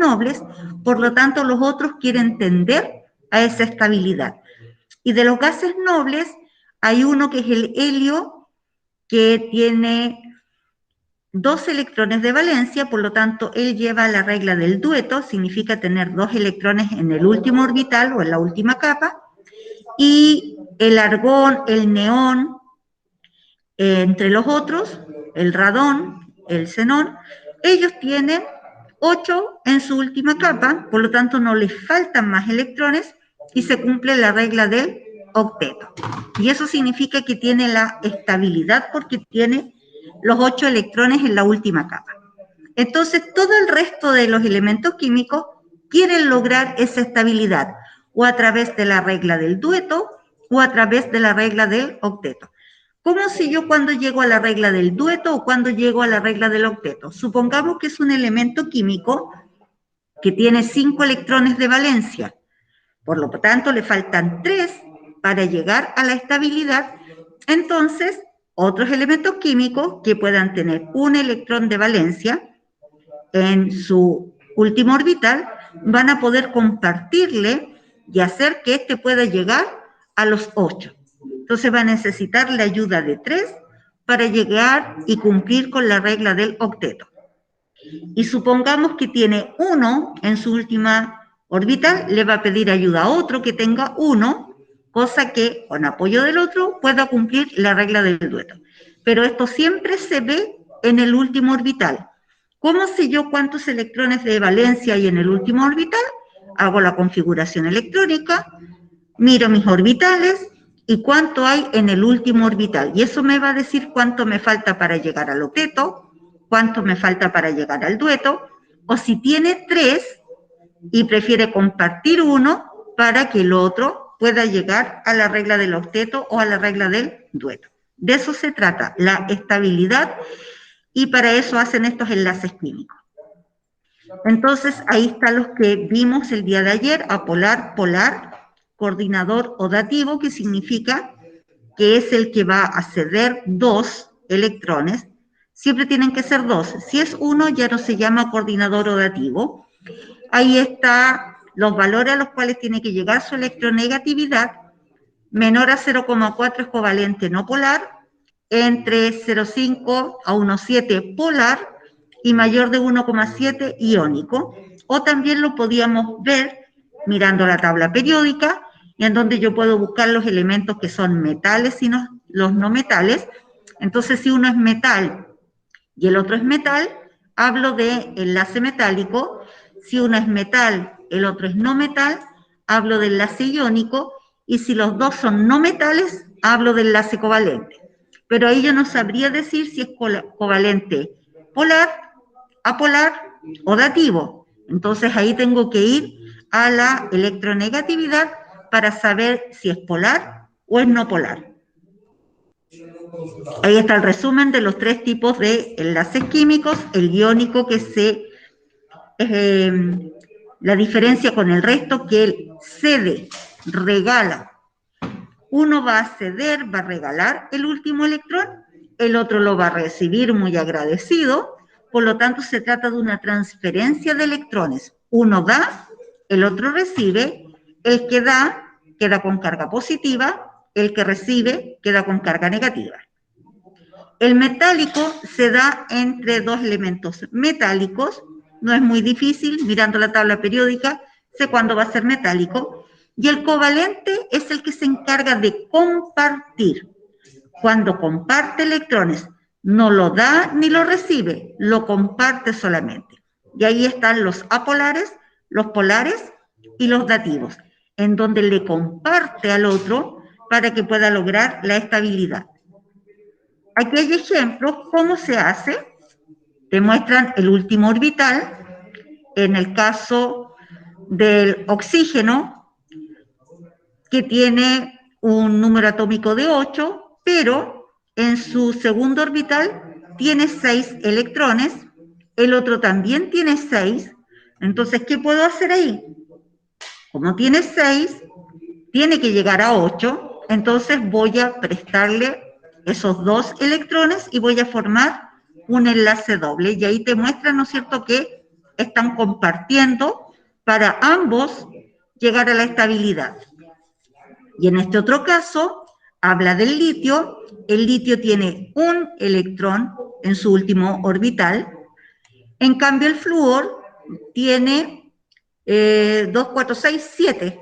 nobles, por lo tanto los otros quieren tender a esa estabilidad. Y de los gases nobles hay uno que es el helio, que tiene 2 electrones de valencia, por lo tanto él lleva la regla del dueto, significa tener 2 electrones en el último orbital o en la última capa, y el argón, el neón, entre los otros, el radón, el xenón, ellos tienen 8 en su última capa, por lo tanto no les faltan más electrones y se cumple la regla del octeto. Y eso significa que tiene la estabilidad porque tiene los 8 electrones en la última capa. Entonces, todo el resto de los elementos químicos quieren lograr esa estabilidad, o a través de la regla del dueto, o a través de la regla del octeto. ¿Cómo sé yo cuándo llego a la regla del dueto o cuándo llego a la regla del octeto? Supongamos que es un elemento químico que tiene 5 electrones de valencia. Por lo tanto, le faltan 3 para llegar a la estabilidad. Entonces, otros elementos químicos que puedan tener un electrón de valencia en su último orbital van a poder compartirle y hacer que éste pueda llegar a los 8. Entonces va a necesitar la ayuda de 3 para llegar y cumplir con la regla del octeto. Y supongamos que tiene 1 en su última orbital, le va a pedir ayuda a otro que tenga 1, cosa que con apoyo del otro pueda cumplir la regla del dueto. Pero esto siempre se ve en el último orbital. ¿Cómo sé yo cuántos electrones de valencia hay en el último orbital? Hago la configuración electrónica, miro mis orbitales y cuánto hay en el último orbital. Y eso me va a decir cuánto me falta para llegar al octeto, cuánto me falta para llegar al dueto, o si tiene 3 y prefiere compartir 1 para que el otro pueda llegar a la regla del octeto o a la regla del dueto. De eso se trata, la estabilidad, y para eso hacen estos enlaces químicos. Entonces, ahí están los que vimos el día de ayer, apolar, polar, coordinador o dativo, que significa que es el que va a ceder 2 electrones. Siempre tienen que ser 2. Si es 1, ya no se llama coordinador o dativo. Ahí está los valores a los cuales tiene que llegar su electronegatividad. Menor a 0,4 es covalente no polar, entre 0,5 a 1,7 polar y mayor de 1,7 iónico. O también lo podíamos ver mirando la tabla periódica, en donde yo puedo buscar los elementos que son metales y los no metales. Entonces, si uno es metal y el otro es metal, hablo de enlace metálico. Si uno es metal, el otro es no metal, hablo de enlace iónico. Y si los dos son no metales, hablo de enlace covalente. Pero ahí yo no sabría decir si es covalente polar, apolar o dativo. Entonces ahí tengo que ir a la electronegatividad para saber si es polar o es no polar. Ahí está el resumen de los 3 tipos de enlaces químicos. El iónico, que la diferencia con el resto, que él cede, regala. Uno va a ceder, va a regalar el último electrón, el otro lo va a recibir muy agradecido, por lo tanto se trata de una transferencia de electrones. Uno da, el otro recibe, el que da queda con carga positiva, el que recibe queda con carga negativa. El metálico se da entre 2 elementos metálicos, no es muy difícil, mirando la tabla periódica, sé cuándo va a ser metálico. Y el covalente es el que se encarga de compartir. Cuando comparte electrones, no lo da ni lo recibe, lo comparte solamente. Y ahí están los apolares, los polares y los dativos, en donde le comparte al otro para que pueda lograr la estabilidad. Aquí hay ejemplos, ¿cómo se hace? Te muestran el último orbital. En el caso del oxígeno, que tiene un número atómico de 8, pero en su segundo orbital tiene 6 electrones, el otro también tiene 6, entonces, ¿qué puedo hacer ahí? Como tiene 6, tiene que llegar a 8, entonces voy a prestarle esos 2 electrones y voy a formar un enlace doble, y ahí te muestra, ¿no es cierto?, que están compartiendo para ambos llegar a la estabilidad. Y en este otro caso, habla del litio. El litio tiene un electrón en su último orbital. En cambio, el flúor tiene 2, 4, 6, 7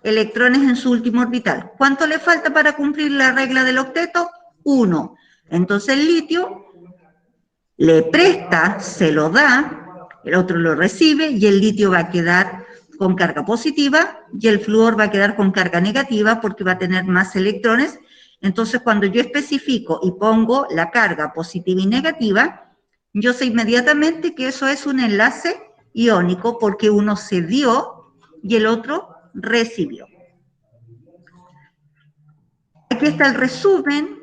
electrones en su último orbital. ¿Cuánto le falta para cumplir la regla del octeto? 1. Entonces el litio le presta, se lo da, el otro lo recibe y el litio va a quedar con carga positiva y el flúor va a quedar con carga negativa porque va a tener más electrones. Entonces, cuando yo especifico y pongo la carga positiva y negativa, yo sé inmediatamente que eso es un enlace iónico porque uno se dio y el otro recibió. Aquí está el resumen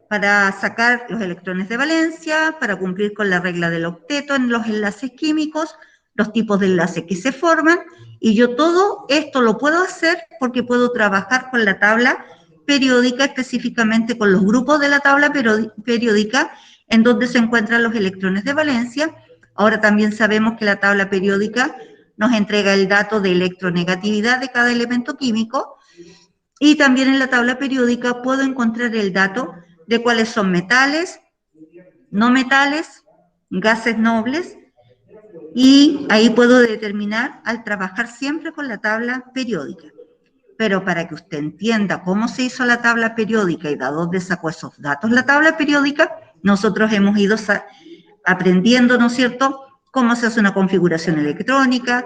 para sacar los electrones de valencia, para cumplir con la regla del octeto en los enlaces químicos, los tipos de enlaces que se forman, y yo todo esto lo puedo hacer porque puedo trabajar con la tabla periódica, específicamente con los grupos de la tabla periódica en donde se encuentran los electrones de valencia. Ahora también sabemos que la tabla periódica nos entrega el dato de electronegatividad de cada elemento químico, y también en la tabla periódica puedo encontrar el dato de cuáles son metales, no metales, gases nobles, y ahí puedo determinar al trabajar siempre con la tabla periódica. Pero para que usted entienda cómo se hizo la tabla periódica y de dónde sacó esos datos la tabla periódica, nosotros hemos ido aprendiendo, ¿no es cierto?, cómo se hace una configuración electrónica,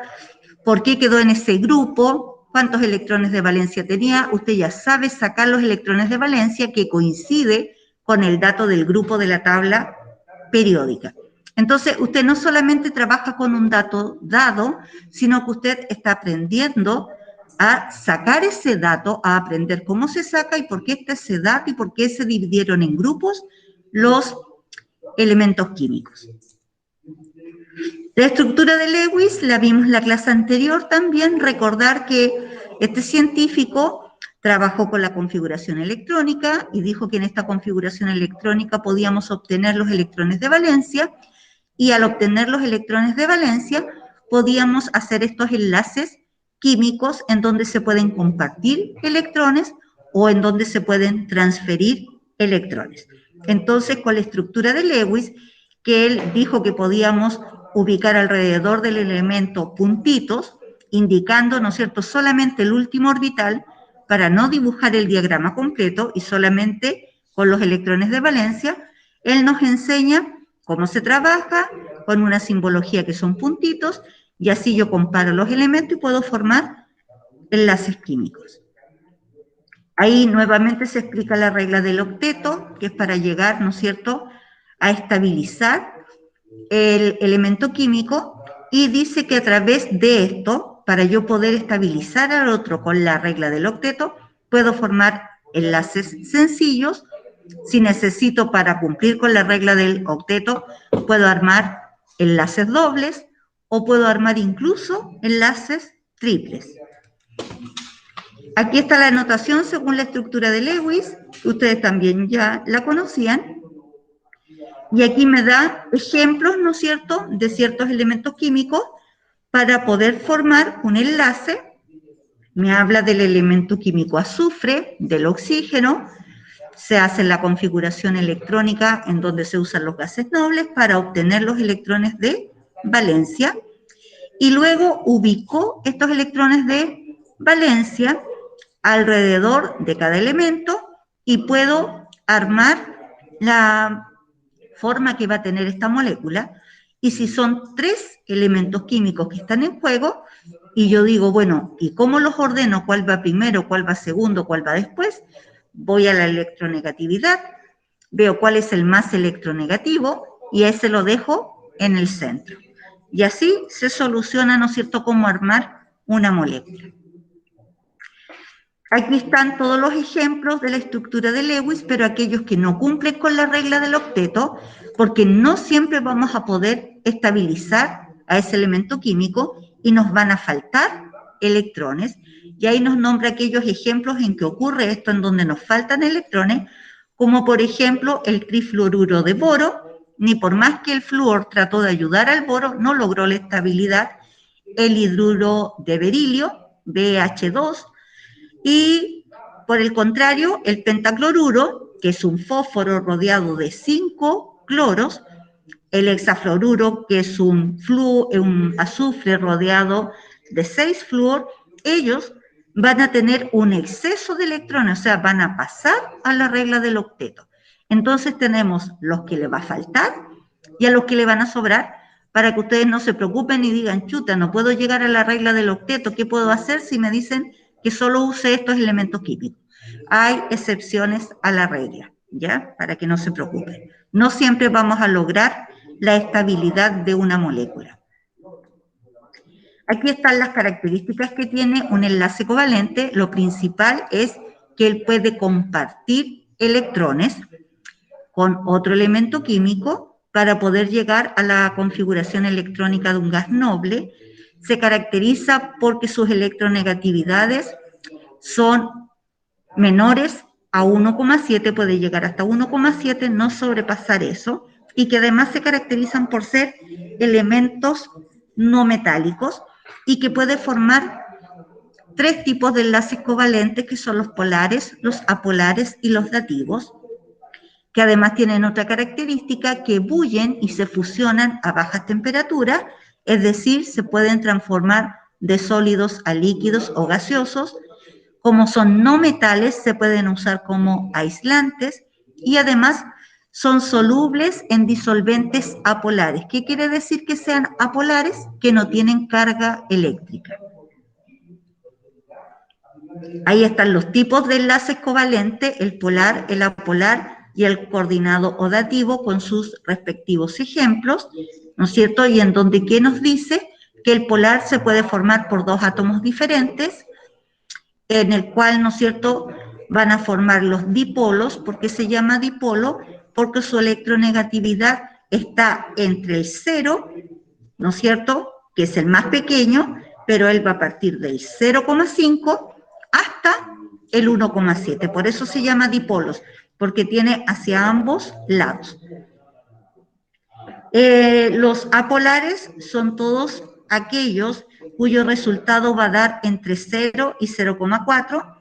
por qué quedó en ese grupo, cuántos electrones de valencia tenía. Usted ya sabe sacar los electrones de valencia que coincide con el dato del grupo de la tabla periódica. Entonces, usted no solamente trabaja con un dato dado, sino que usted está aprendiendo a sacar ese dato, a aprender cómo se saca y por qué está ese dato y por qué se dividieron en grupos los elementos químicos. La estructura de Lewis la vimos en la clase anterior también. Recordar que este científico trabajó con la configuración electrónica y dijo que en esta configuración electrónica podíamos obtener los electrones de valencia, y al obtener los electrones de valencia podíamos hacer estos enlaces químicos en donde se pueden compartir electrones o en donde se pueden transferir electrones. Entonces, con la estructura de Lewis, que él dijo que podíamos ubicar alrededor del elemento puntitos, indicando, ¿no es cierto?, solamente el último orbital para no dibujar el diagrama completo y solamente con los electrones de valencia. Él nos enseña cómo se trabaja con una simbología que son puntitos, y así yo comparo los elementos y puedo formar enlaces químicos. Ahí nuevamente se explica la regla del octeto, que es para llegar, ¿no es cierto?, a estabilizar el elemento químico, y dice que a través de esto, para yo poder estabilizar al otro con la regla del octeto, puedo formar enlaces sencillos. Si necesito para cumplir con la regla del octeto, puedo armar enlaces dobles o puedo armar incluso enlaces triples. Aquí está la anotación según la estructura de Lewis, que ustedes también ya la conocían. Y aquí me da ejemplos, ¿no es cierto?, de ciertos elementos químicos para poder formar un enlace. Me habla del elemento químico azufre, del oxígeno. Se hace la configuración electrónica en donde se usan los gases nobles para obtener los electrones de valencia, y luego ubicó estos electrones de valencia alrededor de cada elemento y puedo armar la forma que va a tener esta molécula. Y si son 3 elementos químicos que están en juego, y yo digo, bueno, ¿y cómo los ordeno? ¿Cuál va primero, cuál va segundo, cuál va después? Voy a la electronegatividad, veo cuál es el más electronegativo y ese lo dejo en el centro. Y así se soluciona, ¿no es cierto?, cómo armar una molécula. Aquí están todos los ejemplos de la estructura de Lewis, pero aquellos que no cumplen con la regla del octeto, porque no siempre vamos a poder estabilizar a ese elemento químico y nos van a faltar electrones. Y ahí nos nombra aquellos ejemplos en que ocurre esto, en donde nos faltan electrones, como por ejemplo el trifluoruro de boro, ni por más que el flúor trató de ayudar al boro, no logró la estabilidad el hidruro de berilio, BH2, y por el contrario, el pentacloruro, que es un fósforo rodeado de 5 cloros, el hexafluoruro, que es un azufre rodeado de 6 flúor, ellos van a tener un exceso de electrones, o sea, van a pasar a la regla del octeto. Entonces tenemos los que le va a faltar y a los que le van a sobrar, para que ustedes no se preocupen y digan, chuta, no puedo llegar a la regla del octeto, ¿qué puedo hacer si me dicen que solo use estos elementos químicos? Hay excepciones a la regla, ¿ya? Para que no se preocupen. No siempre vamos a lograr la estabilidad de una molécula. Aquí están las características que tiene un enlace covalente. Lo principal es que él puede compartir electrones con otro elemento químico para poder llegar a la configuración electrónica de un gas noble. Se caracteriza porque sus electronegatividades son menores a 1,7, puede llegar hasta 1,7, no sobrepasar eso, y que además se caracterizan por ser elementos no metálicos y que puede formar 3 tipos de enlaces covalentes, que son los polares, los apolares y los dativos, que además tienen otra característica, que bullen y se fusionan a bajas temperaturas, es decir, se pueden transformar de sólidos a líquidos o gaseosos. Como son no metales, se pueden usar como aislantes y además son solubles en disolventes apolares. ¿Qué quiere decir que sean apolares? Que no tienen carga eléctrica. Ahí están los tipos de enlaces covalentes, el polar, el apolar y el coordinado o dativo con sus respectivos ejemplos, ¿no es cierto? Y en donde, ¿qué nos dice? Que el polar se puede formar por 2 átomos diferentes, en el cual, ¿no es cierto?, van a formar los dipolos. ¿Por qué se llama dipolo? Porque su electronegatividad está entre el 0, ¿no es cierto?, que es el más pequeño, pero él va a partir del 0,5 hasta el 1,7. Por eso se llama dipolos, porque tiene hacia ambos lados. Los apolares son todos aquellos cuyo resultado va a dar entre 0 y 0,4.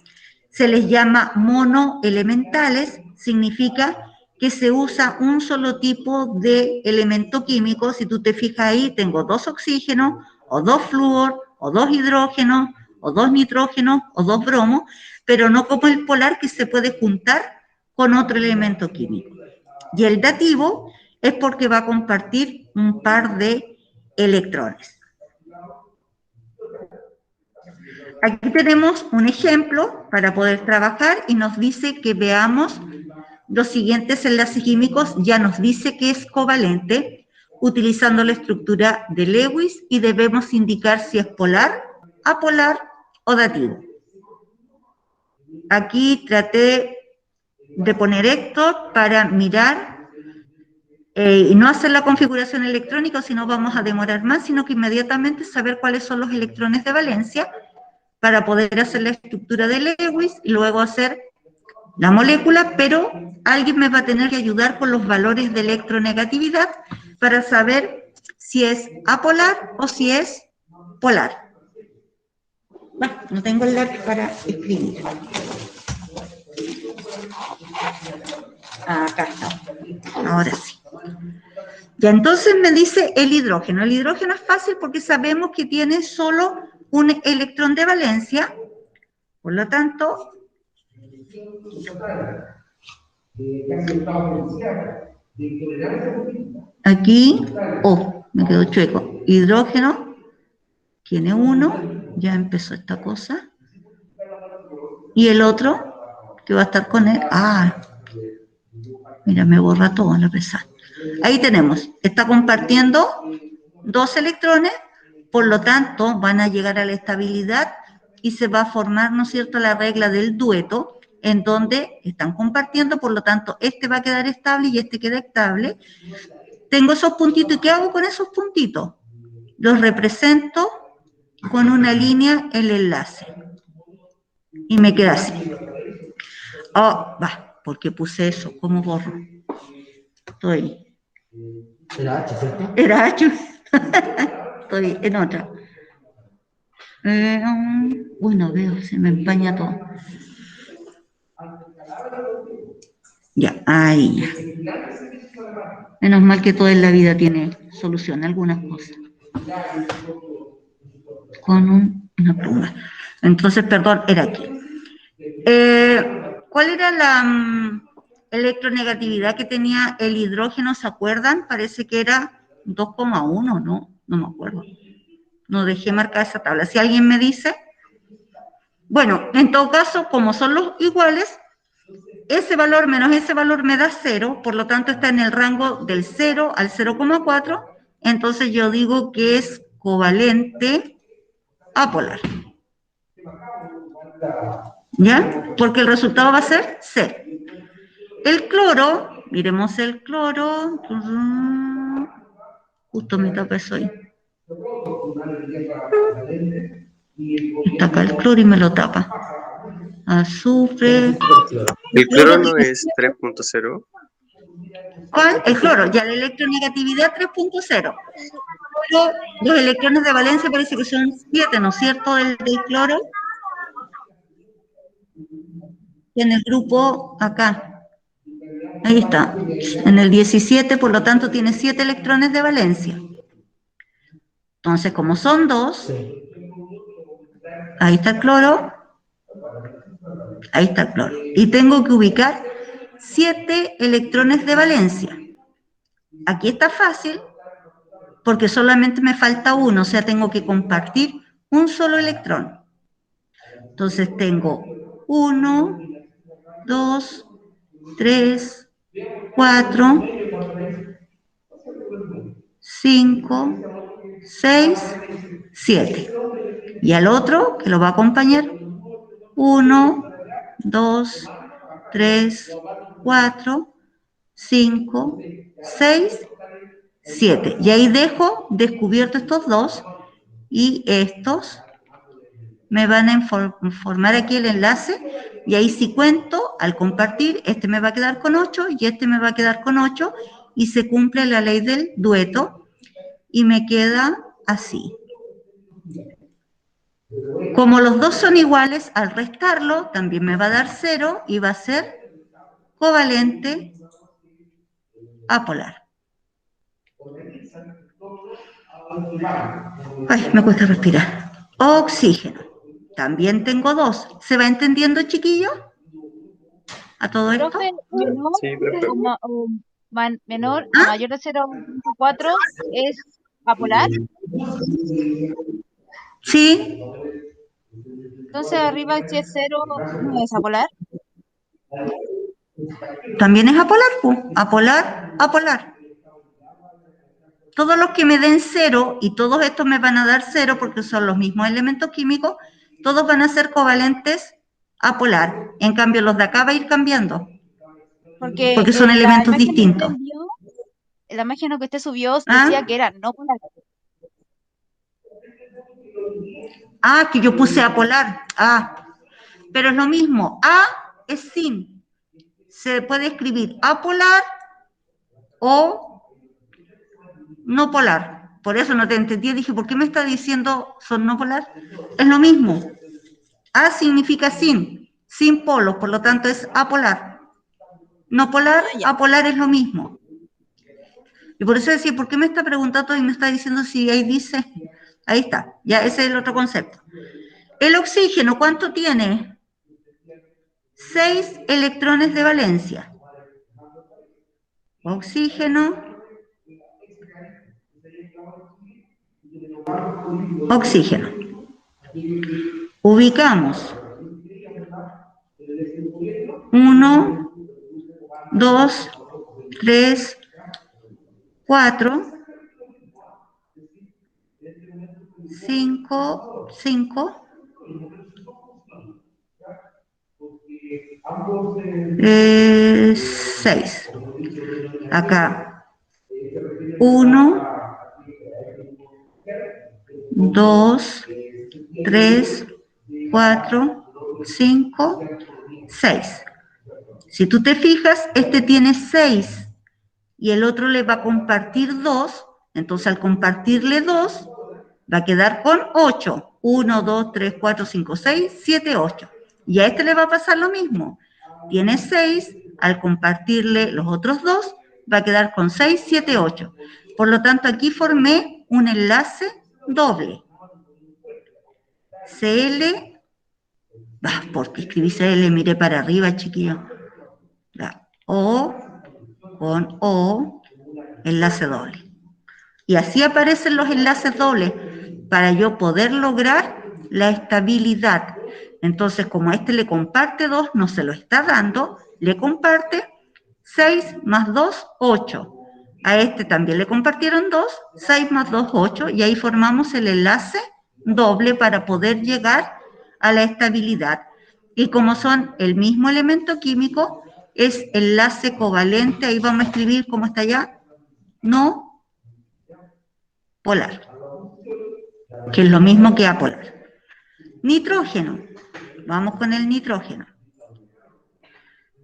Se les llama monoelementales, significa que se usa un solo tipo de elemento químico. Si tú te fijas ahí, tengo 2 oxígenos, o 2 flúor, o 2 hidrógenos, o 2 nitrógenos, o 2 bromos, pero no como el polar, que se puede juntar con otro elemento químico. Y el dativo es porque va a compartir un par de electrones. Aquí tenemos un ejemplo para poder trabajar y nos dice que veamos los siguientes enlaces químicos. Ya nos dice que es covalente utilizando la estructura de Lewis y debemos indicar si es polar, apolar o dativo. Aquí traté de poner esto para mirar y no hacer la configuración electrónica, si no vamos a demorar más, sino que inmediatamente saber cuáles son los electrones de valencia para poder hacer la estructura de Lewis y luego hacer la molécula, pero alguien me va a tener que ayudar con los valores de electronegatividad para saber si es apolar o si es polar. Bueno, no tengo el lápiz para escribir. Acá está. Ahora sí. Ya, entonces me dice el hidrógeno. El hidrógeno es fácil porque sabemos que tiene solo un electrón de valencia, por lo tanto, aquí, me quedó chueco, hidrógeno, tiene 1, ya empezó esta cosa, y el otro, que va a estar con él, mira, me borra todo la pesada. Ahí tenemos, está compartiendo 2 electrones, por lo tanto, van a llegar a la estabilidad y se va a formar, ¿no es cierto?, la regla del dueto, en donde están compartiendo, por lo tanto, este va a quedar estable y este queda estable. Tengo esos puntitos, ¿y qué hago con esos puntitos? Los represento con una línea el enlace. Y me queda así. ¿Por qué puse eso? ¿Cómo borro? Estoy Era H, ¿cierto? Era H. Estoy en otra. Uy, no veo, se me empaña todo. Ya, ahí. Menos mal que todo en la vida tiene solución, algunas cosas. Con una pluma. Entonces, perdón, era aquí. ¿Cuál era la electronegatividad que tenía el hidrógeno? ¿Se acuerdan? Parece que era 2,1, ¿no? No me acuerdo. No dejé marcar esa tabla. Si alguien me dice, bueno, en todo caso, como son los iguales, ese valor menos ese valor me da 0, por lo tanto está en el rango del 0 al 0,4, entonces yo digo que es covalente apolar. ¿Ya? Porque el resultado va a ser C. El cloro, miremos el cloro, justo me tapa eso ahí. Está acá el cloro y me lo tapa. Azufre. El cloro no es 3.0. ¿Cuál? El cloro, ya la electronegatividad 3.0. Pero los electrones de valencia parece que son 7, ¿no es cierto? Del cloro. En el grupo acá. Ahí está. En el 17, por lo tanto, tiene 7 electrones de valencia. Entonces, como son 2, ahí está el cloro, ahí está el cloro. Y tengo que ubicar 7 electrones de valencia. Aquí está fácil, porque solamente me falta uno, o sea, tengo que compartir un solo electrón. Entonces tengo 1, 2, 3, 4, 5, 6, 7. Y al otro, que lo va a acompañar, 1, 2, 3, 4, 5, 6, 7. Y ahí dejo descubierto estos dos y estos me van a formar aquí el enlace y ahí si cuento, al compartir, este me va a quedar con 8 y este me va a quedar con 8 y se cumple la ley del dueto y me queda así. Como los dos son iguales, al restarlo también me va a dar 0 y va a ser covalente apolar. Ay, me cuesta respirar. Oxígeno. También tengo 2. ¿Se va entendiendo, chiquillo? ¿A todo esto? Profe, menor, Sí, perfecto. menor a ¿Ah? mayor de 0,4 es apolar. Sí, Entonces arriba si es 0 no es apolar. también es apolar, pues. Apolar, apolar. Todos los que me den 0, y todos estos me van a dar 0 porque son los mismos elementos químicos, todos van a ser covalentes apolar. En cambio, los de acá va a ir cambiando, Porque porque son en la elementos imagen que usted distintos. envió, en la imagen que usted subió decía ¿Ah? que era no polar. Ah, que yo puse apolar. Ah, pero es lo mismo. A es sin. Se puede escribir apolar o no polar. Por eso no te entendí. Dije, ¿por qué me está diciendo son no polar? Es lo mismo. A significa sin polos, por lo tanto es apolar. No polar, Ah, ya. apolar es lo mismo. Y por eso decía, ¿por qué me está preguntando y me está diciendo si ahí dice? Ahí está, ya ese es el otro concepto. El oxígeno, ¿cuánto tiene? 6 electrones de valencia. Oxígeno. Oxígeno. Ubicamos 1, 2, 3, 4, 5, 5, 6. Acá 1, 2, 3, 4, 5, 6. Si tú te fijas, este tiene 6 y el otro le va a compartir 2, entonces al compartirle 2, va a quedar con 8. 1, 2, 3, 4, 5, 6, 7, 8. Y a este le va a pasar lo mismo. Tiene 6, al compartirle los otros 2, va a quedar con 6, 7, 8. Por lo tanto, aquí formé un enlace doble. CL, porque escribí CL, miré para arriba, chiquillo. O con O, enlace doble. Y así aparecen los enlaces dobles para yo poder lograr la estabilidad. Entonces, como a este le comparte 2, no se lo está dando, le comparte 6 más 2, 8. A este también le compartieron 2, 6 más 2, 8, y ahí formamos el enlace doble para poder llegar a la estabilidad. Y como son el mismo elemento químico, es enlace covalente, ahí vamos a escribir cómo está allá, no polar, que es lo mismo que apolar. Nitrógeno, vamos con el nitrógeno.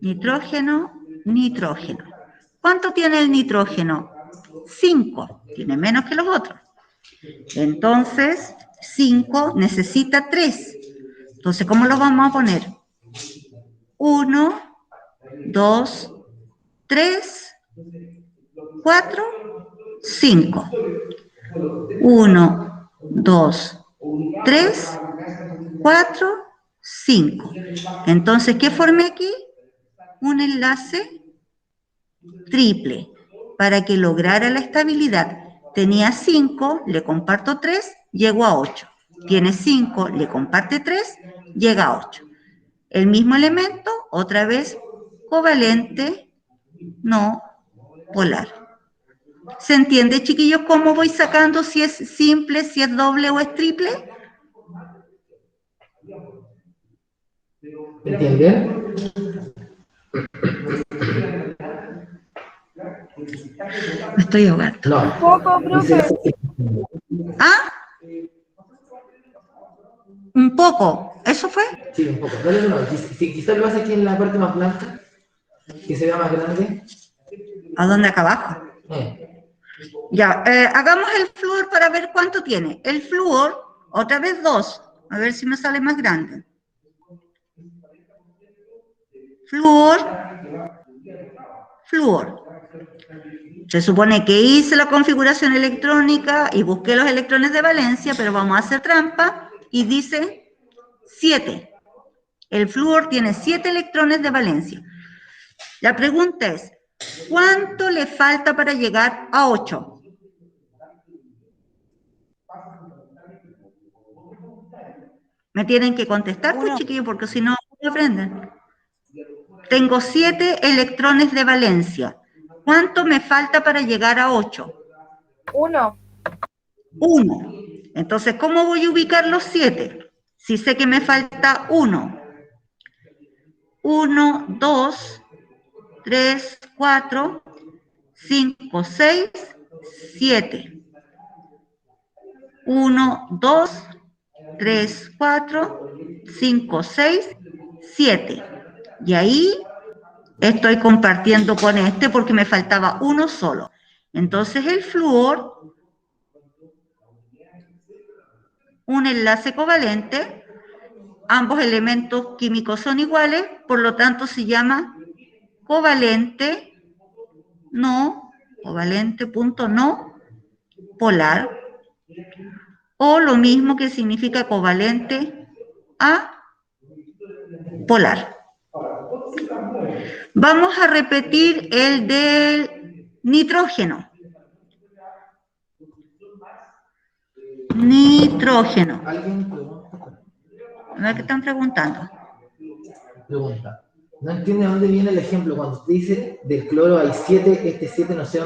Nitrógeno, nitrógeno. ¿Cuánto tiene el nitrógeno? 5, tiene menos que los otros. Entonces, 5 necesita 3. Entonces, ¿cómo lo vamos a poner? 1, 2, 3, 4, 5. 1, 2, 3, 4, 5. Entonces, ¿qué formé aquí? Un enlace triple para que lograra la estabilidad. Tenía 5, le comparto 3, llego a 8. Tiene 5, le comparte 3, llega a 8. El mismo elemento, otra vez, covalente, no polar. ¿Se entiende, chiquillos, cómo voy sacando si es simple, si es doble o es triple? ¿Entienden? Me estoy ahogando. No. Poco, profe. ¿Ah? Un poco. ¿Eso fue? Sí, un poco. Dale uno. Si quizás lo hace aquí en la parte más blanca, que se vea más grande. ¿A dónde acá abajo? Ya, hagamos el flúor para ver cuánto tiene. El flúor, otra vez 2. A ver si me sale más grande. Flúor, flúor. Se supone que hice la configuración electrónica y busqué los electrones de valencia, pero vamos a hacer trampa y dice 7. El flúor tiene 7 electrones de valencia. La pregunta es, ¿cuánto le falta para llegar a 8? Me tienen que contestar, pues, chiquillos, porque si no, no aprenden. Tengo 7 electrones de valencia. ¿Cuánto me falta para llegar a 8? 1. 1. Entonces, ¿cómo voy a ubicar los 7? Si sé que me falta 1. 1, 2, 3, 4, 5, 6, 7. 1, 2, 3, 4, 5, 6, 7. Y ahí estoy compartiendo con este porque me faltaba uno solo. Entonces el flúor, un enlace covalente, ambos elementos químicos son iguales, por lo tanto se llama covalente punto no polar, o lo mismo que significa covalente a polar. Vamos a repetir el del nitrógeno. Nitrógeno. ¿Alguien pregunta? A ver qué están preguntando. Pregunta. No entiende dónde viene el ejemplo. Cuando usted dice del cloro hay 7, este 7 no sé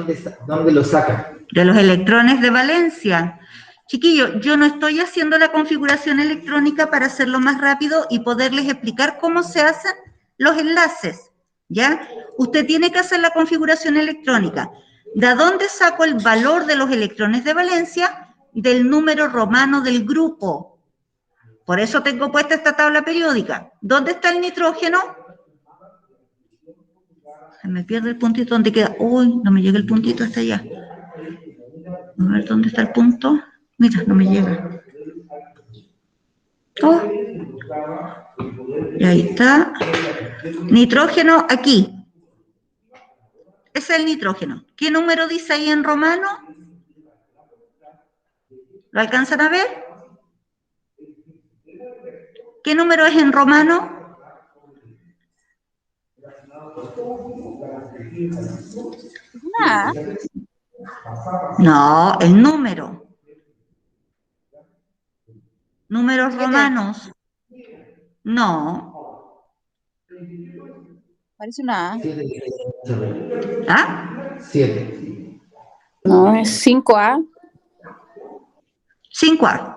dónde lo saca. De los electrones de valencia. Chiquillos, yo no estoy haciendo la configuración electrónica para hacerlo más rápido y poderles explicar cómo se hacen los enlaces, ¿ya? Usted tiene que hacer la configuración electrónica. ¿De dónde saco el valor de los electrones de valencia? Del número romano del grupo. Por eso tengo puesta esta tabla periódica. ¿Dónde está el nitrógeno? Se me pierde el puntito donde queda. Uy, no me llega el puntito hasta allá. A ver, ¿dónde está el punto? Mira, no me llega. Oh. Y ahí está. Nitrógeno aquí. Ese es el nitrógeno. ¿Qué número dice ahí en romano? ¿Lo alcanzan a ver? ¿Qué número es en romano? Una. No, el número. Números 7. romanos. No. Parece una A. 7. ¿Ah? 7. No, es 5A. 5A.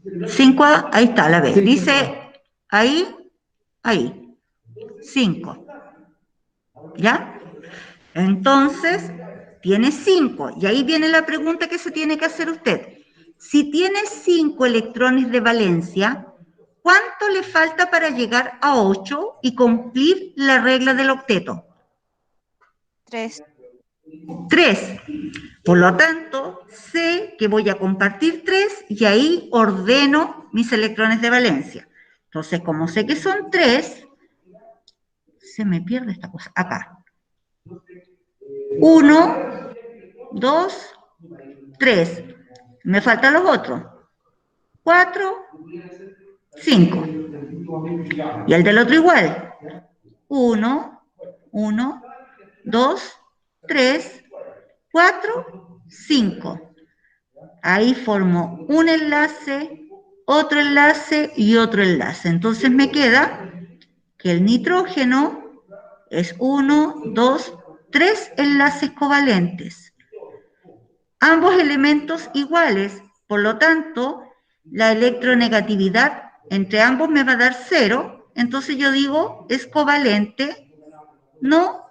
5A, ahí está, la vez. Dice ahí, ahí. 5. ¿Ya? Entonces, tiene 5. Y ahí viene la pregunta que se tiene que hacer usted. Si tiene 5 electrones de valencia, ¿cuánto le falta para llegar a 8 y cumplir la regla del octeto? 3. 3. Por lo tanto, sé que voy a compartir 3 y ahí ordeno mis electrones de valencia. Entonces, como sé que son 3, se me pierde esta cosa. Acá. 1, 2, 3. Me faltan los otros. 4, 5. Y el del otro igual. 1, 1, 2, 3, 4, 5. Ahí formo un enlace, otro enlace y otro enlace. Entonces me queda que el nitrógeno es 1, 2, 3 enlaces covalentes. Ambos elementos iguales, por lo tanto, la electronegatividad entre ambos me va a dar 0, entonces yo digo es covalente, no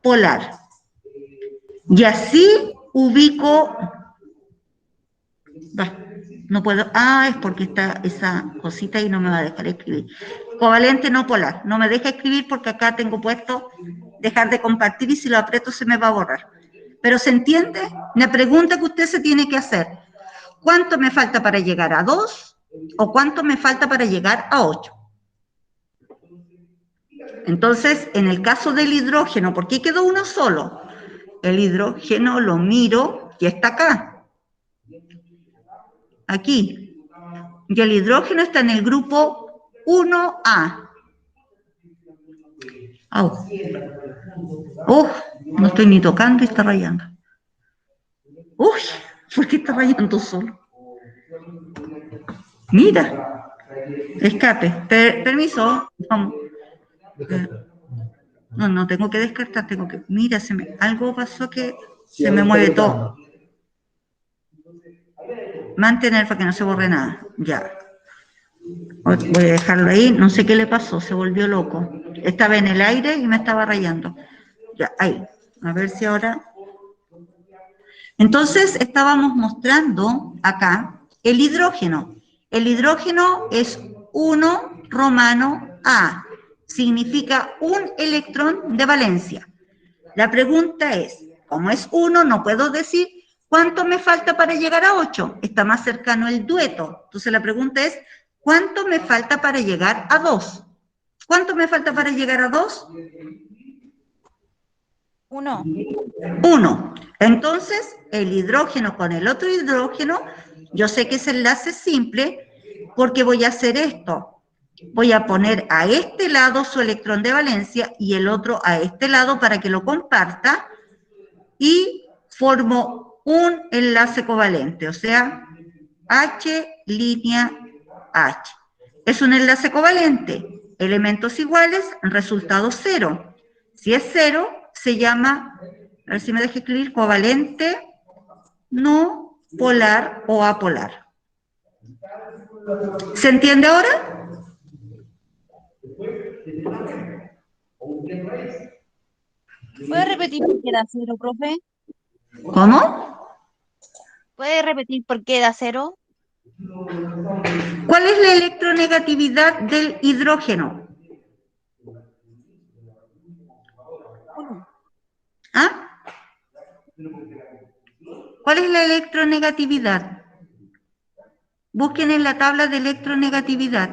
polar. Y así ubico... No puedo, es porque está esa cosita y no me va a dejar escribir. Covalente no polar, no me deja escribir porque acá tengo puesto dejar de compartir y si lo aprieto se me va a borrar. Pero ¿se entiende? La pregunta que usted se tiene que hacer, ¿cuánto me falta para llegar a 2 o cuánto me falta para llegar a 8? Entonces, en el caso del hidrógeno, ¿por qué quedó uno solo? El hidrógeno lo miro y está acá. Aquí. Y el hidrógeno está en el grupo 1A. No estoy ni tocando y está rayando. Uy, ¿por qué está rayando solo? Mira. Escape. Permiso. Vamos. No tengo que descartar, tengo que... Mira, algo pasó que se me mueve todo. Mantener para que no se borre nada. Ya. Voy a dejarlo ahí, no sé qué le pasó, se volvió loco. Estaba en el aire y me estaba rayando. Ya, ahí. A ver si ahora... Entonces, estábamos mostrando acá el hidrógeno. El hidrógeno es 1 romano A. Significa un electrón de valencia. La pregunta es, como es 1, no puedo decir cuánto me falta para llegar a 8. Está más cercano el dueto. Entonces, la pregunta es, ¿cuánto me falta para llegar a 2? ¿Cuánto me falta para llegar a 2? 1. 1. Entonces, el hidrógeno con el otro hidrógeno, yo sé que ese enlace es simple porque voy a hacer esto. Voy a poner a este lado su electrón de valencia y el otro a este lado para que lo comparta y formo un enlace covalente, o sea, H línea H. Es un enlace covalente, elementos iguales, resultado 0. Si es 0, se llama, a ver si me deja escribir, covalente, no polar o apolar. ¿Se entiende ahora? ¿Puede repetir por qué da 0, profe? ¿Cómo? ¿Puede repetir por qué da 0? ¿Cuál es la electronegatividad del hidrógeno? ¿Ah? ¿Cuál es la electronegatividad? Busquen en la tabla de electronegatividad.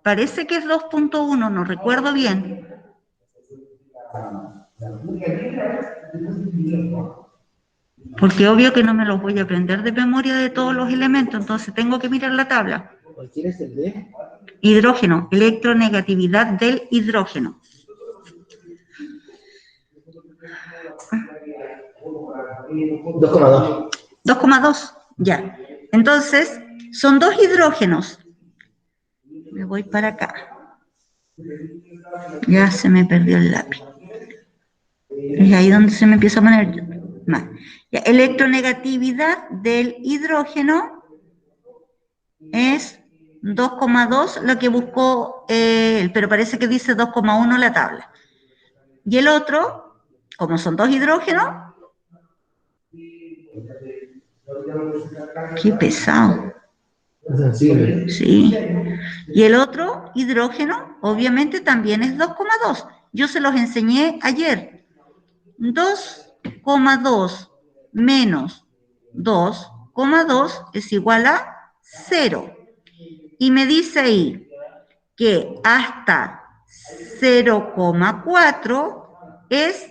Parece que es 2.1, no recuerdo bien. Porque obvio que no me los voy a aprender de memoria de todos los elementos, entonces tengo que mirar la tabla. ¿Cualquiera es el D? Hidrógeno, electronegatividad del hidrógeno. 2,2. 2,2, ya. Entonces, son dos hidrógenos. Me voy para acá. Ya se me perdió el lápiz. Es ahí donde se me empieza a poner mal. Ya, electronegatividad del hidrógeno es 2,2, lo que buscó él, pero parece que dice 2,1 la tabla. Y el otro, como son dos hidrógenos, qué pesado. Sensible. Sí. Y el otro hidrógeno, obviamente, también es 2,2. Yo se los enseñé ayer. 2,2 menos 2,2 es igual a 0. Y me dice ahí que hasta 0,4 es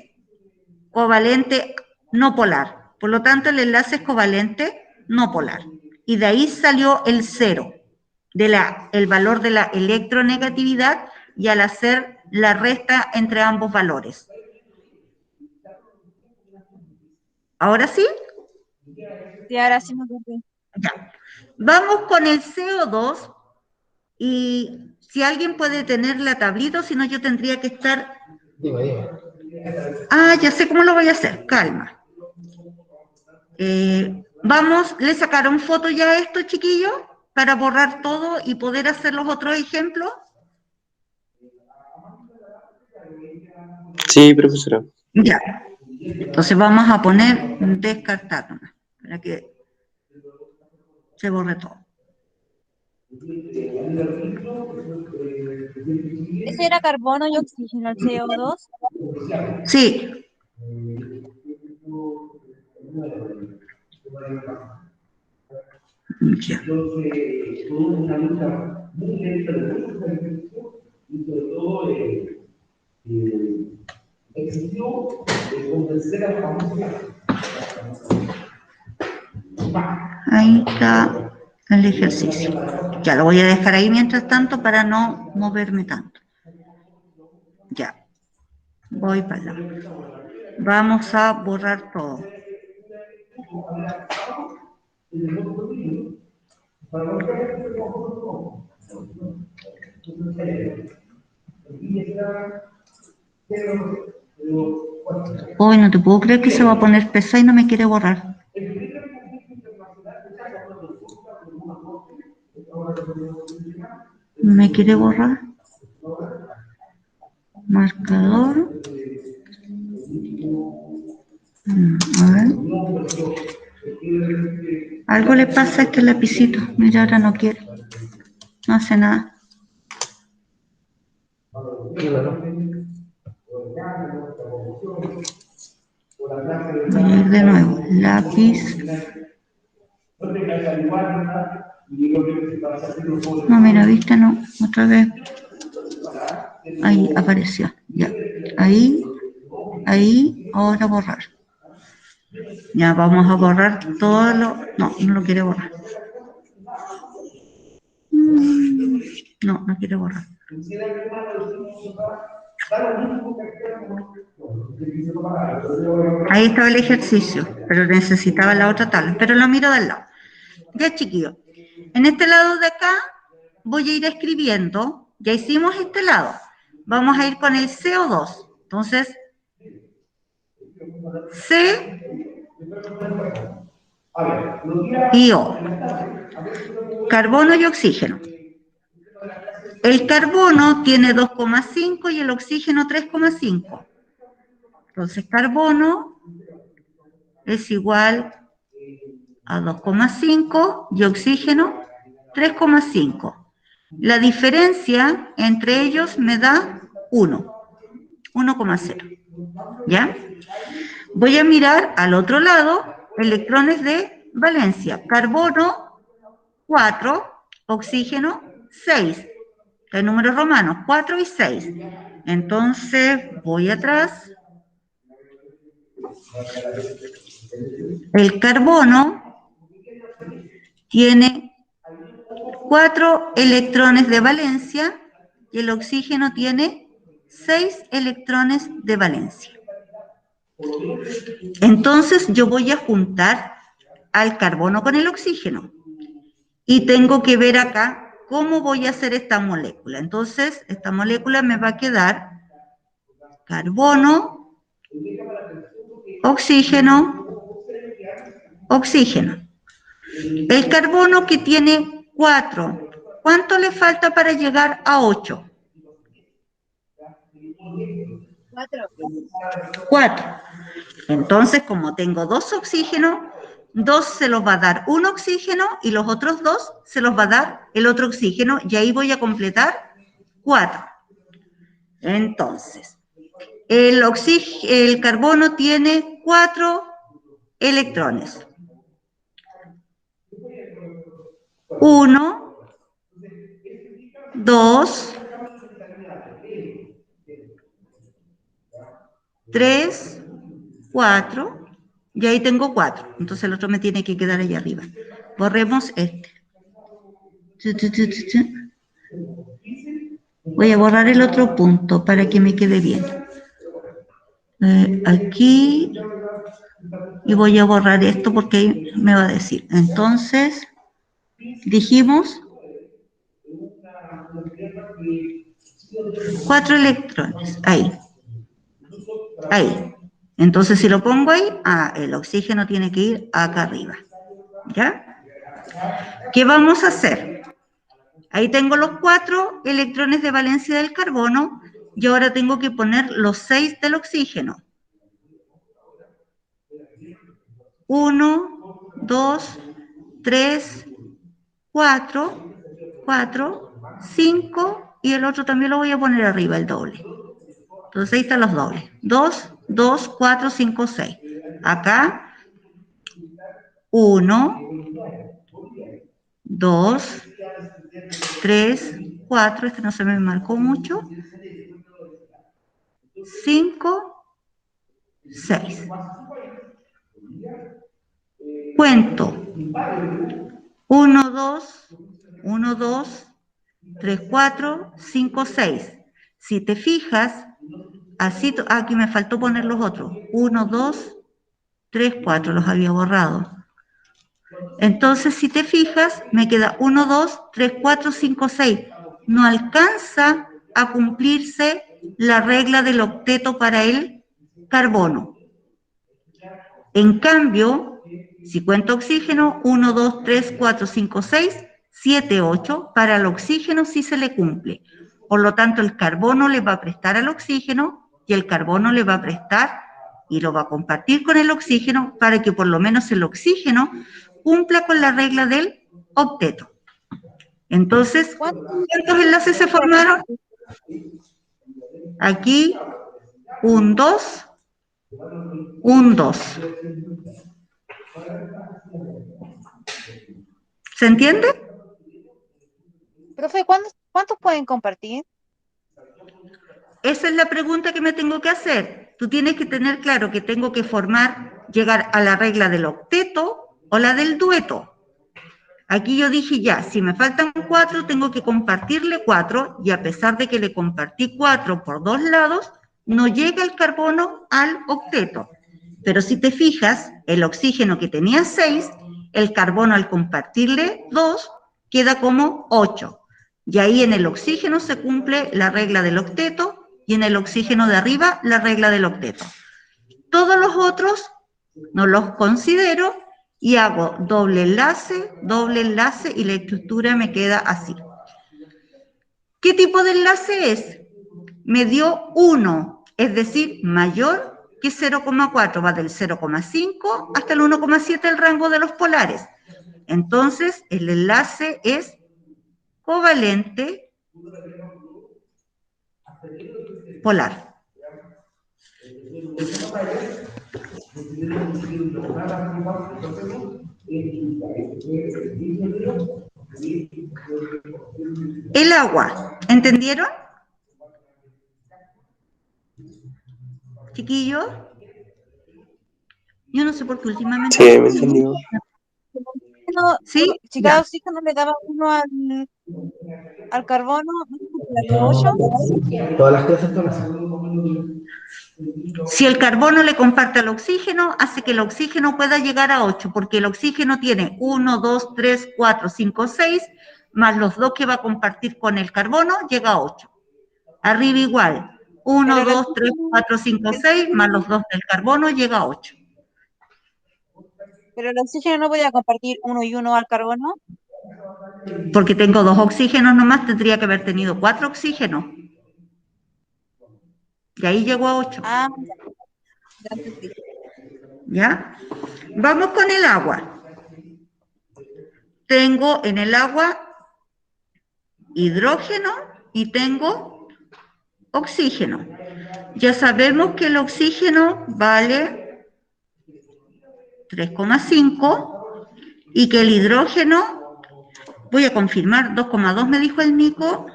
covalente no polar. Por lo tanto, el enlace es covalente no polar. Y de ahí salió el 0, el valor de la electronegatividad, y al hacer la resta entre ambos valores. ¿Ahora sí? Sí, ahora sí me ocupé. Ya. Vamos con el CO2 y si alguien puede tener la tablita, si no yo tendría que estar... Dime. Ah, ya sé cómo lo voy a hacer, calma. Vamos, ¿le sacaron foto ya a esto, chiquillos? Para borrar todo y poder hacer los otros ejemplos. Sí, profesora. Ya. Entonces vamos a poner descartar nomás, para que se borre todo. ¿Ese era carbono y oxígeno, el CO2? Sí. Ya. Ahí está el ejercicio. Ya lo voy a dejar ahí mientras tanto para no moverme tanto. Ya. Voy para allá. Vamos a borrar todo. Hoy no te puedo creer que se va a poner pesado y no me quiere borrar. No me quiere borrar. Marcador. A ver. Algo le pasa a este lapicito. Mira, ahora no quiere. No hace nada. Voy a ir de nuevo. Lápiz. No, mira, viste, no. Otra vez. Ahí apareció. Ya. Ahí. Ahí. Ahora borrar. Ya vamos a borrar todo lo... No, no lo quiere borrar. No, no quiere borrar. Ahí estaba el ejercicio, pero necesitaba la otra tabla. Pero lo miro del lado. Ya, chiquillos. En este lado de acá voy a ir escribiendo. Ya hicimos este lado. Vamos a ir con el CO2. Entonces, C y O. Carbono y oxígeno. El carbono tiene 2,5 y el oxígeno 3,5. Entonces, carbono es igual a 2,5 y oxígeno 3,5. La diferencia entre ellos me da 1. 1,0. ¿Ya? Voy a mirar al otro lado, electrones de valencia. Carbono, 4, oxígeno, 6. Hay números romanos, 4 y 6. Entonces, voy atrás. El carbono tiene 4 electrones de valencia y el oxígeno tiene 6 electrones de valencia. Entonces yo voy a juntar al carbono con el oxígeno y tengo que ver acá cómo voy a hacer esta molécula. Entonces esta molécula me va a quedar carbono, oxígeno, oxígeno. El carbono que tiene 4, ¿cuánto le falta para llegar a 8? 4. 4. Entonces, como tengo 2 oxígenos, 2 se los va a dar un oxígeno y los otros 2 se los va a dar el otro oxígeno y ahí voy a completar 4. Entonces, el carbono tiene 4 electrones. 1, 2, 3, 4, y ahí tengo 4. Entonces el otro me tiene que quedar allá arriba. Borremos este. Voy a borrar el otro punto para que me quede bien. Aquí, y voy a borrar esto porque ahí me va a decir. Entonces, dijimos 4 electrones, ahí. Ahí. Entonces, si lo pongo ahí, el oxígeno tiene que ir acá arriba. ¿Ya? ¿Qué vamos a hacer? Ahí tengo los 4 electrones de valencia del carbono y ahora tengo que poner los 6 del oxígeno. 1, 2, 3, 4, 5 y el otro también lo voy a poner arriba, el doble. Entonces ahí están los dobles. 2, 2, 4, 5, 6. Acá, 1, 2, 3, 4, este no se me marcó mucho, 5, 6. Cuento. 1, 2, 1, 2, 3, 4, 5, 6. Si te fijas, así, aquí me faltó poner los otros. 1, 2, 3, 4, los había borrado. Entonces, si te fijas, me queda 1, 2, 3, 4, 5, 6. No alcanza a cumplirse la regla del octeto para el carbono. En cambio, si cuento oxígeno, 1, 2, 3, 4, 5, 6, 7, 8, para el oxígeno sí se le cumple. Por lo tanto, el carbono le va a prestar al oxígeno y el carbono le va a prestar y lo va a compartir con el oxígeno para que por lo menos el oxígeno cumpla con la regla del octeto. Entonces, ¿cuántos enlaces se formaron? Aquí, un 2, un 2. ¿Se entiende? Profe, ¿cuántos pueden compartir? Esa es la pregunta que me tengo que hacer. Tú tienes que tener claro que tengo que llegar a la regla del octeto o la del dueto. Aquí yo dije ya, si me faltan 4, tengo que compartirle 4, y a pesar de que le compartí 4 por 2 lados, no llega el carbono al octeto. Pero si te fijas, el oxígeno que tenía 6, el carbono al compartirle 2, queda como 8. Y ahí en el oxígeno se cumple la regla del octeto, y en el oxígeno de arriba la regla del octeto. Todos los otros no los considero y hago doble enlace, y la estructura me queda así. ¿Qué tipo de enlace es? Me dio 1, es decir, mayor que 0,4, va del 0,5 hasta el 1,7 el rango de los polares. Entonces, el enlace es covalente polar. El agua, ¿entendieron? Chiquillos, yo no sé por qué últimamente... Sí, me entendió. ¿Sí? Si Ya. cada oxígeno le daba uno al carbono, ¿no? 8. Todas las clases en tu casa. Si el carbono le comparte al oxígeno, hace que el oxígeno pueda llegar a 8, porque el oxígeno tiene 1, 2, 3, 4, 5, 6, más los 2 que va a compartir con el carbono, llega a 8. Arriba igual, 1, Pero el 2, 3, oxígeno, 4, 5, 6, más los 2 del carbono, llega a 8. pero el oxígeno no podía compartir uno y uno al carbono. Porque tengo 2 oxígenos nomás, tendría que haber tenido 4 oxígenos. Y ahí llegó a 8. Ah, ya entendí. ¿Ya? Vamos con el agua. Tengo en el agua hidrógeno y tengo oxígeno. Ya sabemos que el oxígeno vale 3,5 y que el hidrógeno, voy a confirmar, 2,2 me dijo el Nico.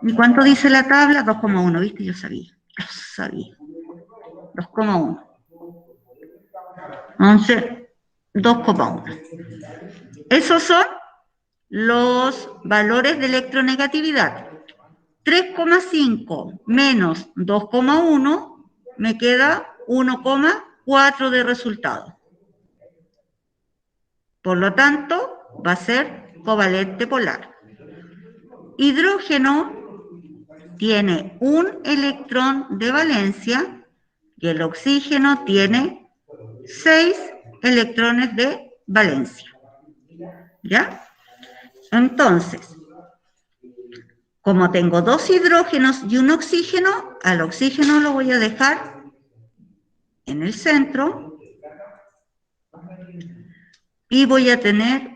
¿Y cuánto dice la tabla? 2,1, ¿viste? Yo sabía. 2,1. Entonces, 2,1. Esos son los valores de electronegatividad. 3,5 menos 2,1 me queda 1,4 de resultado. Por lo tanto, va a ser covalente polar. Hidrógeno tiene un electrón de valencia y el oxígeno tiene 6 electrones de valencia. ¿Ya? Entonces, como tengo 2 hidrógenos y un oxígeno, al oxígeno lo voy a dejar en el centro y voy a tener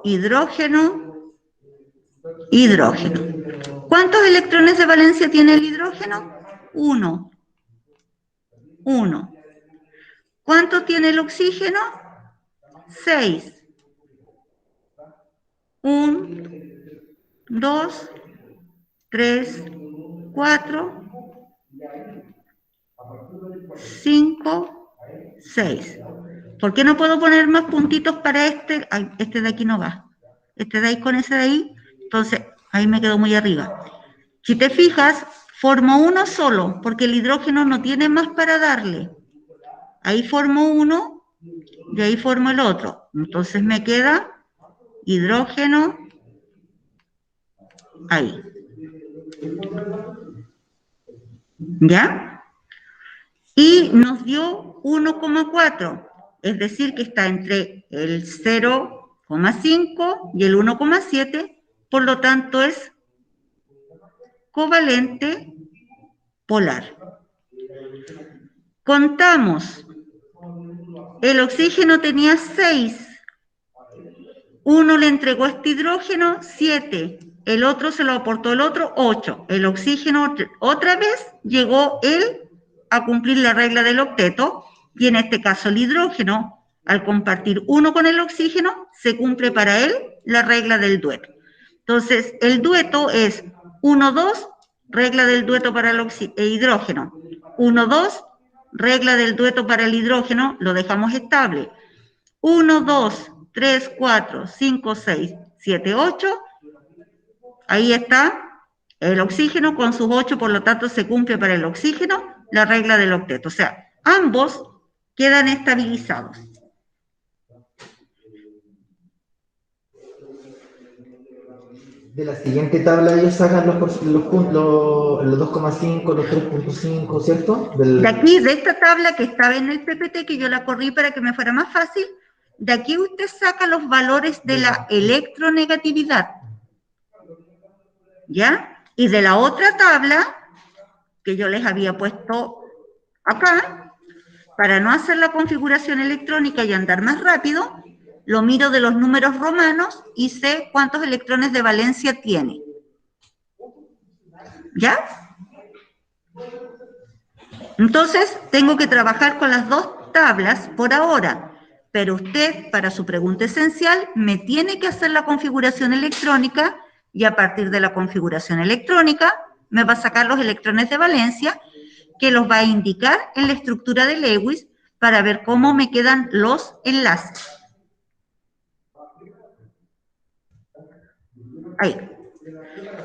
hidrógeno, hidrógeno. ¿Cuántos electrones de valencia tiene el hidrógeno? 1. 1. ¿Cuánto tiene el oxígeno? 6. 1, 2, 3, 4, 5, 6. ¿Por qué no puedo poner más puntitos para este? Ay, este de aquí no va. Este de ahí con ese de ahí. Entonces, ahí me quedo muy arriba. Si te fijas, formo uno solo, porque el hidrógeno no tiene más para darle. Ahí formo uno, y ahí formo el otro. Entonces me queda hidrógeno ahí. ¿Ya? Y nos dio 1,4, es decir, que está entre el 0,5 y el 1,7, por lo tanto es covalente polar. Contamos, el oxígeno tenía 6, uno le entregó este hidrógeno 7, el otro se lo aportó el otro 8, el oxígeno otra vez llegó él a cumplir la regla del octeto, y en este caso el hidrógeno, al compartir uno con el oxígeno, se cumple para él la regla del dueto. Entonces, el dueto es 1, 2, regla del dueto para el hidrógeno. 1, 2, regla del dueto para el hidrógeno, lo dejamos estable. 1, 2, 3, 4, 5, 6, 7, 8. Ahí está el oxígeno con sus 8, por lo tanto se cumple para el oxígeno la regla del octeto. O sea, ambos quedan estabilizados. De la siguiente tabla ellos sacan los 2,5, los 3,5, ¿cierto? De aquí, de esta tabla que estaba en el PPT, que yo la corrí para que me fuera más fácil, de aquí usted saca los valores de la electronegatividad. ¿Ya? Y de la otra tabla, que yo les había puesto acá, para no hacer la configuración electrónica y andar más rápido, lo miro de los números romanos y sé cuántos electrones de valencia tiene. ¿Ya? Entonces, tengo que trabajar con las dos tablas por ahora, pero usted, para su pregunta esencial, me tiene que hacer la configuración electrónica y a partir de la configuración electrónica me va a sacar los electrones de valencia que los va a indicar en la estructura de Lewis para ver cómo me quedan los enlaces. Ahí.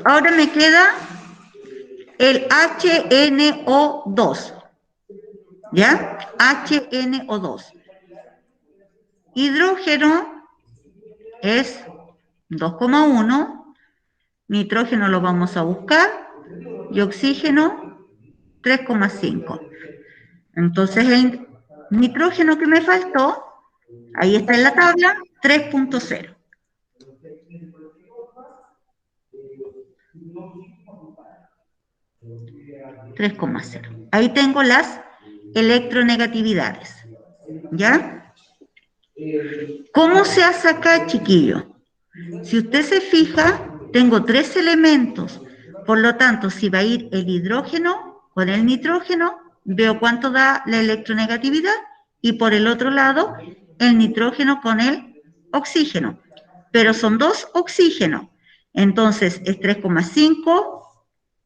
Ahora me queda el HNO2. ¿Ya? HNO2. Hidrógeno es 2,1. Nitrógeno lo vamos a buscar. Y oxígeno 3,5. Entonces el nitrógeno que me faltó, ahí está en la tabla, 3,0. Ahí tengo las electronegatividades. ¿Ya? ¿Cómo se hace acá, chiquillo? Si usted se fija, tengo 3 elementos. Por lo tanto, si va a ir el hidrógeno con el nitrógeno, veo cuánto da la electronegatividad. Y por el otro lado, el nitrógeno con el oxígeno. Pero son 2 oxígenos. Entonces, es 3,5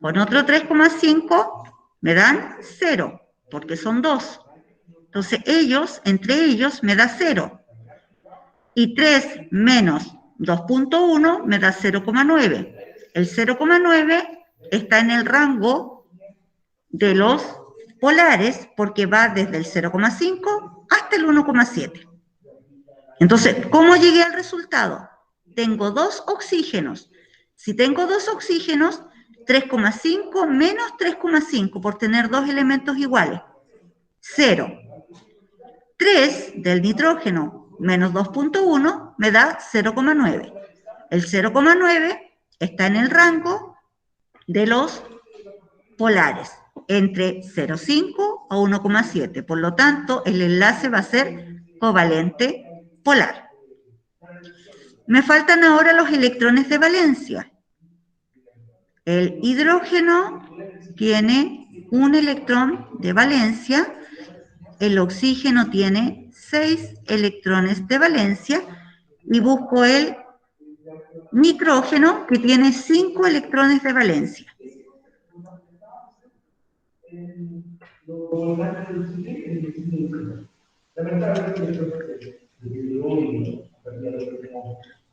con otro 3,5 me dan 0, porque son 2. Entonces, entre ellos, me da 0. Y 3 menos 2,1 me da 0,9. El 0,9 está en el rango de los polares porque va desde el 0,5 hasta el 1,7. Entonces, ¿cómo llegué al resultado? Tengo 2 oxígenos. Si tengo 2 oxígenos, 3,5 menos 3,5 por tener 2 elementos iguales. 0. 3 del nitrógeno menos 2,1 me da 0,9. El 0,9 está en el rango de los polares, entre 0,5 a 1,7. Por lo tanto, el enlace va a ser covalente polar. Me faltan ahora los electrones de valencia. El hidrógeno tiene un electrón de valencia, el oxígeno tiene 6 electrones de valencia y busco el nitrógeno que tiene 5 electrones de valencia.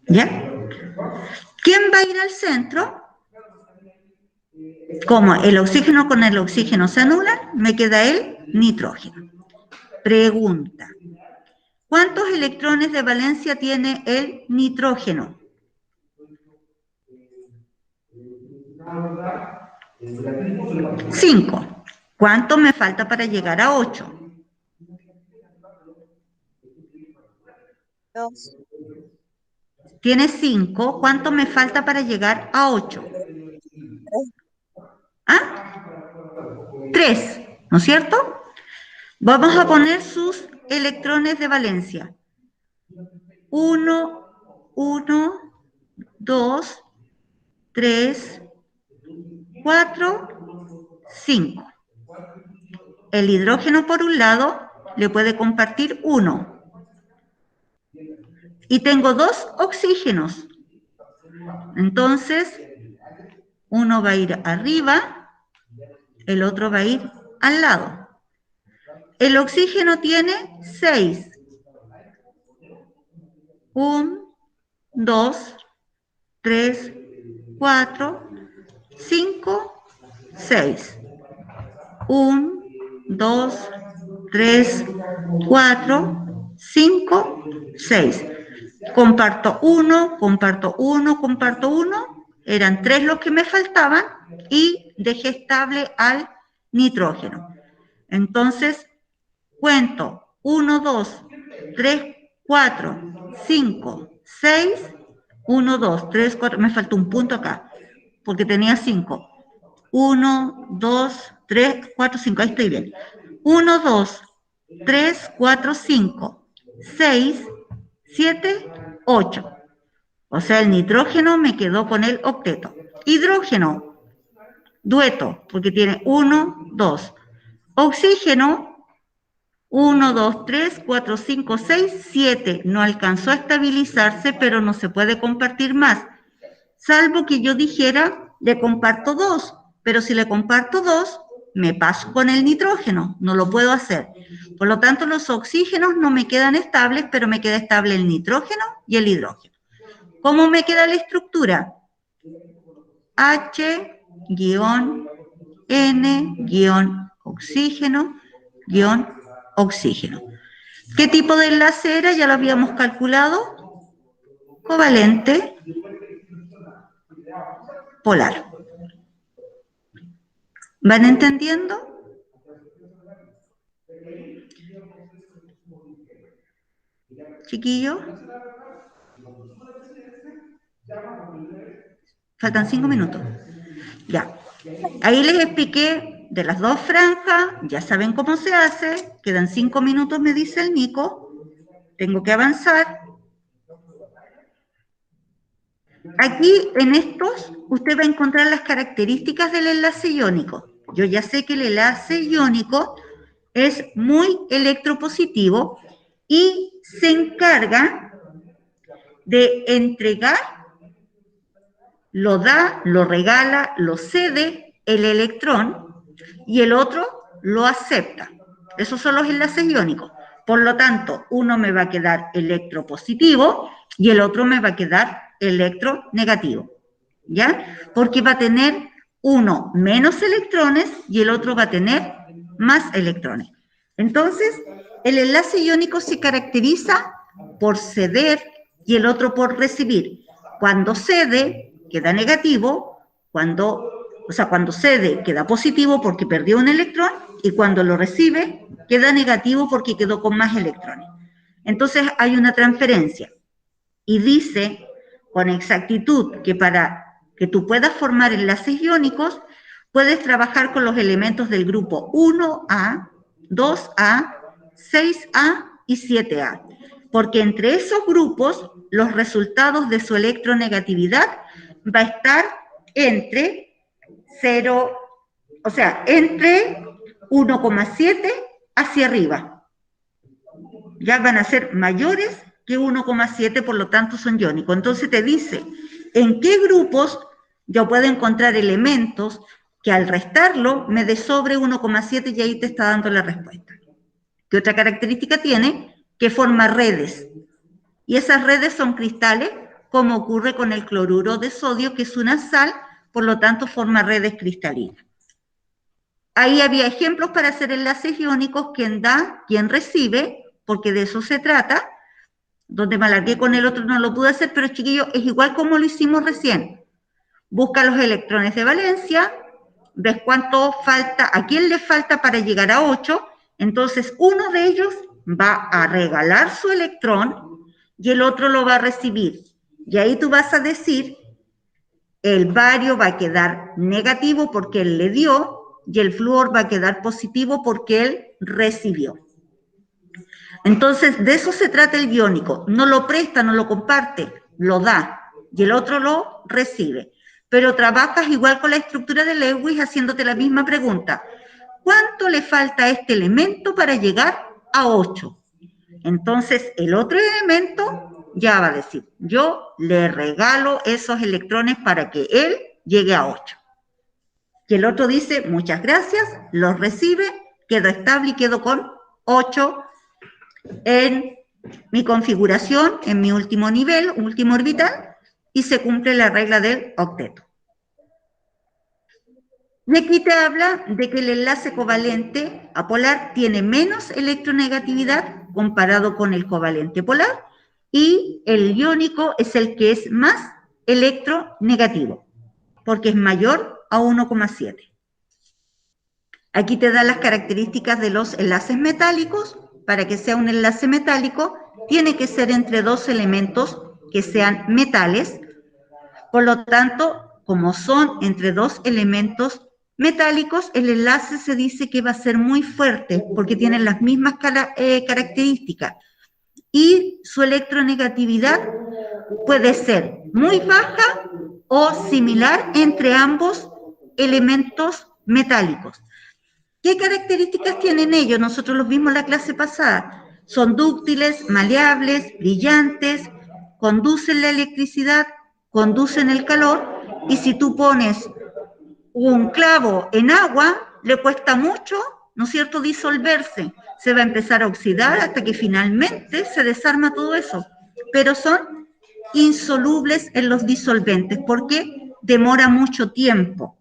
¿Ya? ¿Quién va a ir al centro? Como el oxígeno con el oxígeno se anulan, me queda el nitrógeno. Pregunta: ¿cuántos electrones de valencia tiene el nitrógeno? 5. ¿Cuánto me falta para llegar a 8? 2. Tiene 5. ¿Cuánto me falta para llegar a 8? ¿Ah? 3, ¿no es cierto? Vamos a poner sus electrones de valencia. 1, 2, 3, 4, 5. El hidrógeno por un lado le puede compartir 1. Y tengo 2 oxígenos. Entonces, uno va a ir arriba, el otro va a ir al lado. El oxígeno tiene 6. 1, 2, 3, 4, 5, 6. 1, 2, 3, 4, 5, 6. Comparto 1, comparto 1, comparto 1. Eran 3 los que me faltaban y dejé estable al nitrógeno. Entonces, cuento 1, 2, 3, 4, 5, 6, 1, 2, 3, 4, me faltó un punto acá, porque tenía 5. 1, 2, 3, 4, 5, ahí estoy bien. 1, 2, 3, 4, 5, 6, 7, 8. O sea, el nitrógeno me quedó con el octeto. Hidrógeno, dueto, porque tiene 1, 2. Oxígeno, 1, 2, 3, 4, 5, 6, 7. No alcanzó a estabilizarse, pero no se puede compartir más. Salvo que yo dijera, le comparto 2. Pero si le comparto 2, me paso con el nitrógeno. No lo puedo hacer. Por lo tanto, los oxígenos no me quedan estables, pero me queda estable el nitrógeno y el hidrógeno. ¿Cómo me queda la estructura? H-N-oxígeno-oxígeno. ¿Qué tipo de enlace era? Ya lo habíamos calculado. Covalente polar. ¿Van entendiendo? Chiquillos. Faltan 5 minutos. Ya. Ahí les expliqué de las dos franjas, ya saben cómo se hace. Quedan 5 minutos, me dice el Nico. Tengo que avanzar. Aquí, en estos, usted va a encontrar las características del enlace iónico. Yo ya sé que el enlace iónico es muy electropositivo y se encarga de entregar, lo da, lo regala, lo cede el electrón y el otro lo acepta. Esos son los enlaces iónicos. Por lo tanto, uno me va a quedar electropositivo y el otro me va a quedar electronegativo, ¿ya? Porque va a tener uno menos electrones y el otro va a tener más electrones. Entonces, el enlace iónico se caracteriza por ceder y el otro por recibir. Cuando cede, queda negativo, cuando cede, queda positivo porque perdió un electrón, y cuando lo recibe, queda negativo porque quedó con más electrones. Entonces, hay una transferencia. Y dice con exactitud que para que tú puedas formar enlaces iónicos, puedes trabajar con los elementos del grupo 1A, 2A, 6A y 7A, porque entre esos grupos los resultados de su electronegatividad va a estar entre 0, o sea, entre 1,7 hacia arriba. Ya van a ser mayores que 1,7, por lo tanto son iónicos. Entonces te dice en qué grupos yo puedo encontrar elementos que al restarlo me dé sobre 1,7 y ahí te está dando la respuesta. ¿Qué otra característica tiene? Que forma redes. Y esas redes son cristales, como ocurre con el cloruro de sodio, que es una sal, por lo tanto forma redes cristalinas. Ahí había ejemplos para hacer enlaces iónicos, quién da, quién recibe, porque de eso se trata. Donde me alargué con el otro no lo pude hacer, pero chiquillos, es igual como lo hicimos recién. Busca los electrones de valencia, ves cuánto falta, a quién le falta para llegar a 8, entonces uno de ellos va a regalar su electrón y el otro lo va a recibir. Y ahí tú vas a decir, el bario va a quedar negativo porque él le dio y el flúor va a quedar positivo porque él recibió. Entonces, de eso se trata el iónico. No lo presta, no lo comparte, lo da y el otro lo recibe. Pero trabajas igual con la estructura de Lewis haciéndote la misma pregunta. ¿Cuánto le falta a este elemento para llegar a 8? Entonces, el otro elemento ya va a decir, yo le regalo esos electrones para que él llegue a 8. Y el otro dice, muchas gracias, los recibe, quedo estable y quedo con 8 en mi configuración, en mi último nivel, último orbital, y se cumple la regla del octeto. Y aquí te habla de que el enlace covalente apolar tiene menos electronegatividad comparado con el covalente polar, y el iónico es el que es más electronegativo, porque es mayor a 1,7. Aquí te da las características de los enlaces metálicos. Para que sea un enlace metálico, tiene que ser entre dos elementos que sean metales. Por lo tanto, como son entre dos elementos metálicos, el enlace se dice que va a ser muy fuerte, porque tienen las mismas características. Y su electronegatividad puede ser muy baja o similar entre ambos elementos metálicos. ¿Qué características tienen ellos? Nosotros los vimos en la clase pasada. Son dúctiles, maleables, brillantes, conducen la electricidad, conducen el calor, y si tú pones un clavo en agua, le cuesta mucho, ¿no es cierto?, disolverse. Se va a empezar a oxidar hasta que finalmente se desarma todo eso. Pero son insolubles en los disolventes porque demora mucho tiempo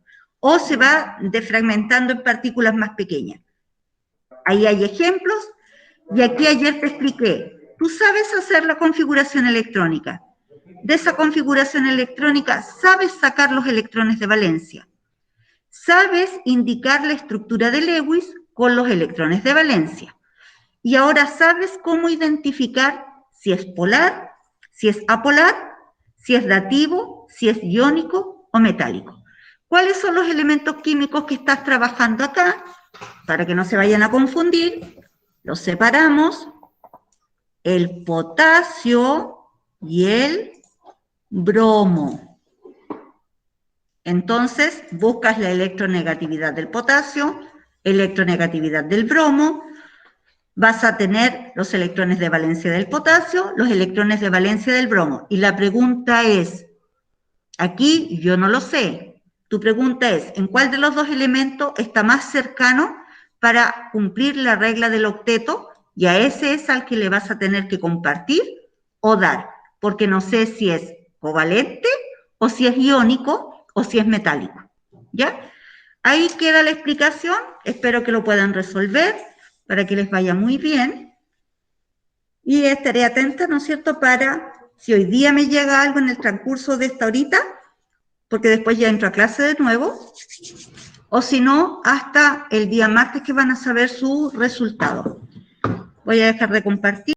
o se va defragmentando en partículas más pequeñas. Ahí hay ejemplos y aquí ayer te expliqué. Tú sabes hacer la configuración electrónica. De esa configuración electrónica sabes sacar los electrones de valencia. Sabes indicar la estructura de Lewis con los electrones de valencia. Y ahora sabes cómo identificar si es polar, si es apolar, si es dativo, si es iónico o metálico. ¿Cuáles son los elementos químicos que estás trabajando acá? Para que no se vayan a confundir, los separamos, el potasio y el bromo. Entonces, buscas la electronegatividad del potasio, electronegatividad del bromo, vas a tener los electrones de valencia del potasio, los electrones de valencia del bromo. Y la pregunta es, aquí yo no lo sé, tu pregunta es, ¿en cuál de los dos elementos está más cercano para cumplir la regla del octeto? Y a ese es al que le vas a tener que compartir o dar, porque no sé si es covalente o si es iónico o si es metálico, ¿ya? Ahí queda la explicación, espero que lo puedan resolver para que les vaya muy bien. Y estaré atenta, ¿no es cierto?, para si hoy día me llega algo en el transcurso de esta horita, porque después ya entro a clase de nuevo, o si no, hasta el día martes que van a saber su resultado. Voy a dejar de compartir.